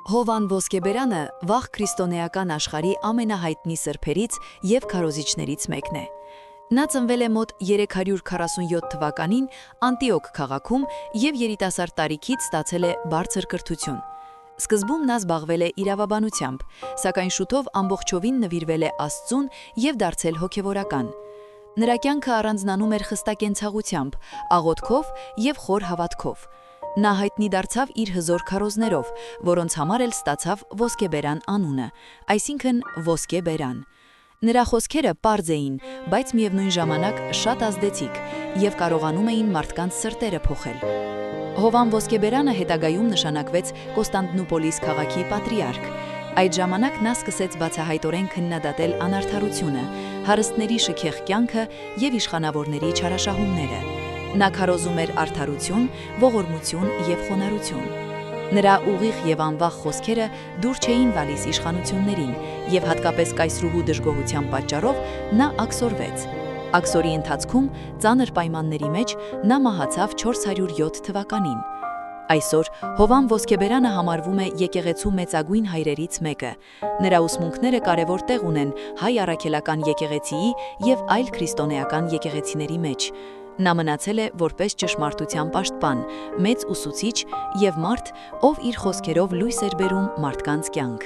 Հովան Ոսկեբերանը վաղ քրիստոնեական աշխարհի ամենահայտնի սրբերից եւ քարոզիչներից մեկն է։ Նա ծնվել է մոտ 347 թվականին Անտիոք քաղաքում եւ երիտասարդ տարիքից ստացել է բարձր կրթություն։ Սկզբում նա զբաղվել է իրավաբանությամբ, սակայն շուտով ամբողջովին նվիրվել է Աստծուն եւ դարձել հոգեվորական։ Նրա կյանքը առանձնանում էր խստակենցաղությամբ, աղոթքով եւ խոր հավատքով։ Նա հայտնի դարձավ իր հզոր քարոզներով, որոնց համար էլ ստացավ Ոսկեբերան անունը, այսինքն ոսկե բերան։ Նրա խոսքերը պարզ էին, բայց միևնույն ժամանակ շատ ազդեցիկ եւ կարողանում էին մարդկանց սրտերը փոխել։ Հովան Ոսկեբերանը հետագայում նշանակվեց Կոստանդնուպոլիս քաղաքի պատրիարք։ Այդ ժամանակ նա սկսեց բացահայտորեն քննադատել անարդարությունը, հարստների շքեղ կյանքը եւ իշխանավորների չարաշահումները։ Նա քարոզում էր արդարություն, ողորմություն եւ խոնարհություն։ Նրա ուղիղ եւ անվախ խոսքերը դուր չէին գալիս իշխանություններին եւ հատկապես կայսրուհու դժգոհության պատճառով նա աքսորվեց։ Աքսորի ընթացքում ծանր պայմանների մեջ նա մահացավ 407 թվականին։ Այսօր Հովան Ոսկեբերանը համարվում է եկեղեցու մեծագույն հայրերից մեկը։ Նրա ուսմունքները կարևոր տեղ ունեն հայ առաքելական եկեղեցիի եւ այլ քրիստոնեական եկեղեցիների մեջ։ Նա մնացել է որպես ճշմարտության պաշտպան, մեծ ուսուցիչ եւ մարդ, ով իր խոսքերով լույս էր բերում մարդկանց կյանք։